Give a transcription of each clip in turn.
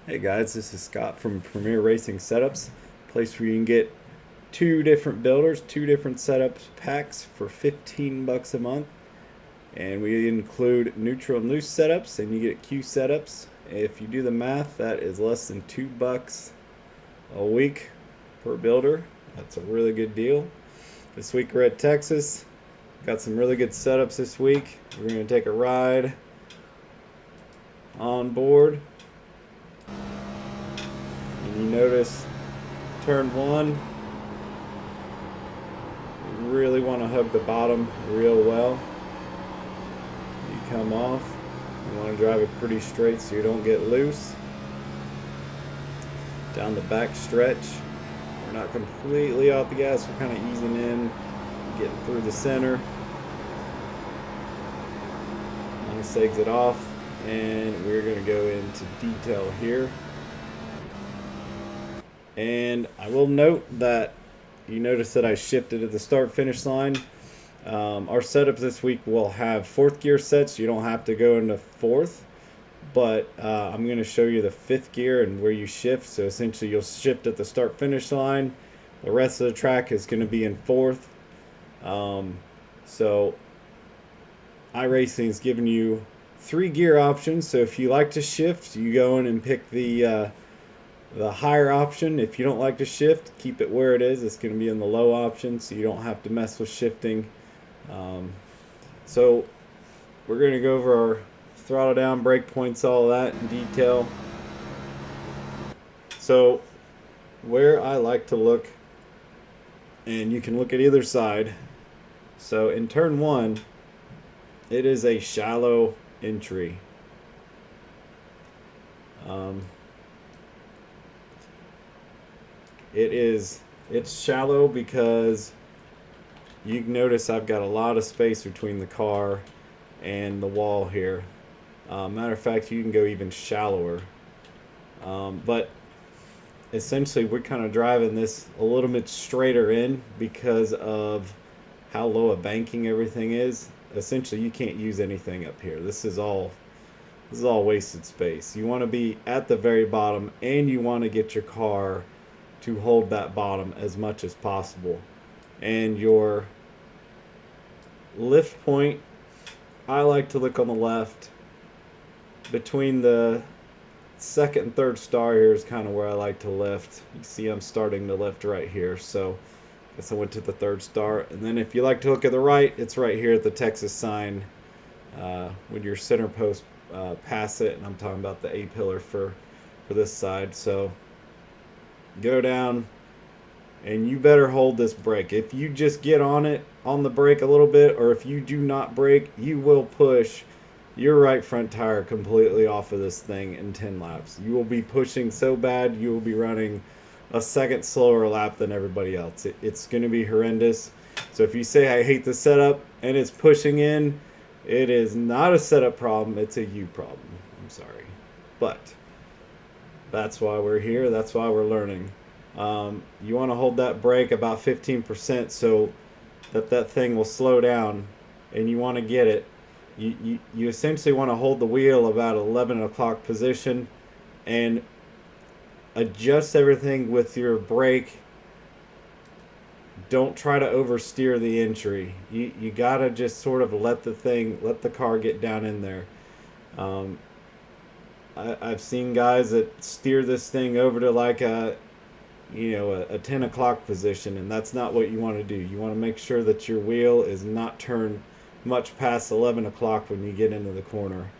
Hey guys, this is Scott from Premier Racing Setups, place where you can get two different builders, two different setup packs for 15 bucks a month. And we include neutral and loose setups, and you get Q setups. If you do the math, that is less than $2 a week per builder. That's a really good deal. This week we're at Texas. Got some really good setups this week. We're going to take a ride on board. And you notice turn one, you really want to hug the bottom real well. You come off, you want to drive it pretty straight so you don't get loose. Down the back stretch, we're not completely off the gas, we're kind of easing in, getting through the center. Nice exit off, and we're going to go into detail here. And I will note that you notice that I shifted at the start finish line. Our setups this week will have fourth gear sets. You don't have to go into fourth, but I'm going to show you the fifth gear and where you shift. So essentially you'll shift at the start finish line. The rest of the track is going to be in fourth. So iRacing is giving you 3 gear options. So if you like to shift, you go in and pick the higher option. If you don't like to shift, keep it where it is. It's going to be in the low option, so you don't have to mess with shifting. So we're going to go over our throttle down, brake points, all that in detail. So where I like to look, and you can look at either side. So in turn one, it is a shallow entry. It's shallow because you notice I've got a lot of space between the car and the wall here. Matter of fact, you can go even shallower. But essentially we're kind of driving this a little bit straighter in because of how low a banking everything is. Essentially you can't use anything up here. This is all wasted space. You want to be at the very bottom, and you want to get your car to hold that bottom as much as possible. And your lift point, I like to look on the left. Between the second and third star here is kind of where I like to lift. You see I'm starting to lift right here, so I guess I went to the third star. And then if you like to look at the right, it's right here at the Texas sign when your center post pass it, and I'm talking about the A pillar for this side. So go down, and you better hold this brake. If you just get on the brake a little bit, or if you do not brake, you will push your right front tire completely off of this thing in 10 laps. You will be pushing so bad, you will be running a second slower lap than everybody else. It's going to be horrendous. So if you say I hate the setup and it's pushing in, it is not a setup problem, it's a you problem. I'm sorry. But that's why we're here. That's why we're learning. You want to hold that brake about 15% so that thing will slow down, and you want to get it. You essentially want to hold the wheel about 11 o'clock position and adjust everything with your brake. Don't try to oversteer the entry. You gotta just sort of let the car get down in there. I've seen guys that steer this thing over to like a 10 o'clock position, and that's not what you want to do. You want to make sure that your wheel is not turned much past 11 o'clock when you get into the corner.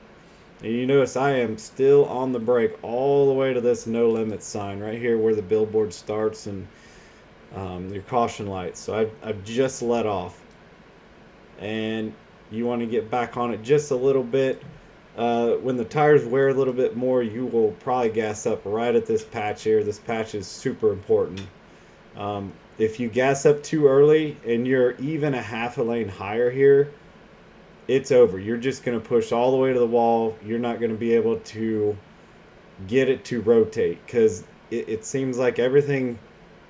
And you notice I am still on the brake all the way to this no limit sign right here where the billboard starts, and your caution lights. So I've just let off, and you want to get back on it just a little bit. When the tires wear a little bit more, you will probably gas up right at this patch here. This patch is super important. If you gas up too early and you're even a half a lane higher here, it's over. You're just going to push all the way to the wall. You're not going to be able to get it to rotate because it seems like everything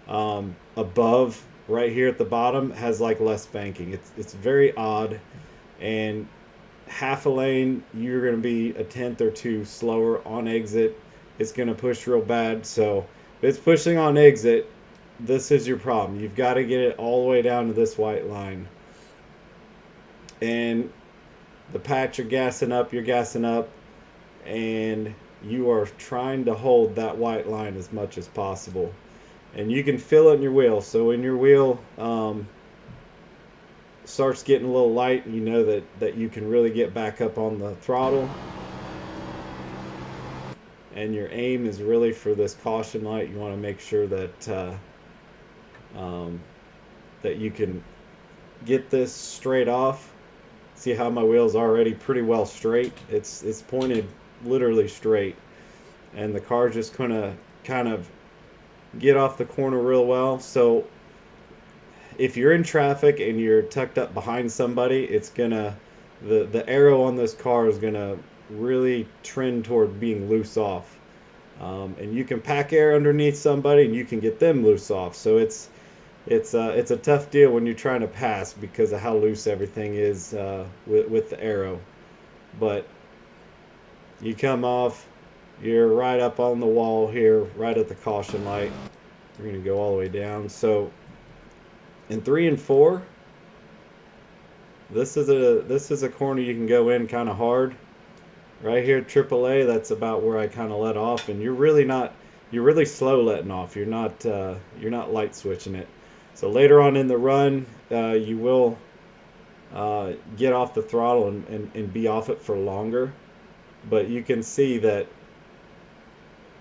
above right here at the bottom has like less banking. It's very odd, and half a lane you're going to be a tenth or two slower on exit it's going to push real bad. So if it's pushing on exit, this is your problem. You've got to get it all the way down to this white line. And the patch you're gassing up, and you are trying to hold that white line as much as possible. And you can feel it in your wheel. So when your wheel starts getting a little light, you know that you can really get back up on the throttle. And your aim is really for this caution light. You want to make sure that that you can get this straight off. See how my wheel's already pretty well straight. It's pointed literally straight, and the car's just gonna kind of get off the corner real well. So if you're in traffic and you're tucked up behind somebody, it's gonna the arrow on this car is gonna really trend toward being loose off. And you can pack air underneath somebody and you can get them loose off. So it's a tough deal when you're trying to pass because of how loose everything is with the arrow. But you come off, you're right up on the wall here, right at the caution light. We're going to go all the way down. So in 3 and 4, this is a corner you can go in kind of hard. Right here, AAA, that's about where I kind of let off, and you're really slow letting off. You're not light switching it. So later on in the run, you will get off the throttle and be off it for longer. But you can see that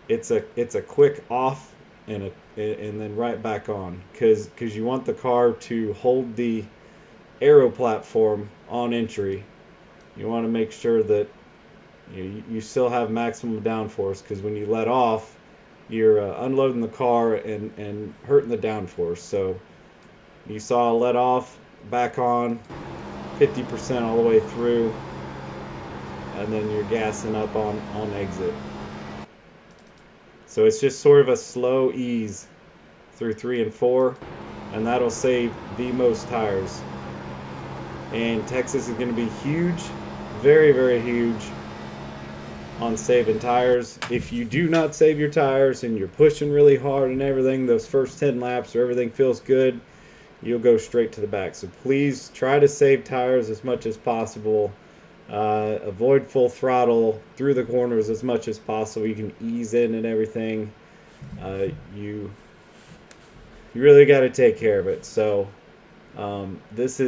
it's a quick off and then right back on, because you want the car to hold the aero platform on entry. You want to make sure that you still have maximum downforce, because when you let off, you're unloading the car and hurting the downforce. So you saw let off, back on, 50% all the way through, and then you're gassing up on exit. So it's just sort of a slow ease through 3 and 4, and that'll save the most tires. And Texas is going to be huge, very, very huge on saving tires. If you do not save your tires and you're pushing really hard and everything, those first 10 laps or everything feels good, you'll go straight to the back. So please try to save tires as much as possible. Avoid full throttle through the corners as much as possible. You can ease in and everything. You really got to take care of it. So this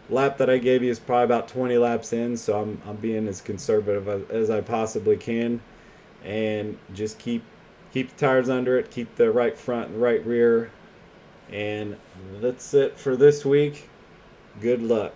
lap that I gave you is probably about 20 laps in, so I'm being as conservative as I possibly can, and just keep the tires under it, keep the right front and right rear, and that's it for this week. Good luck.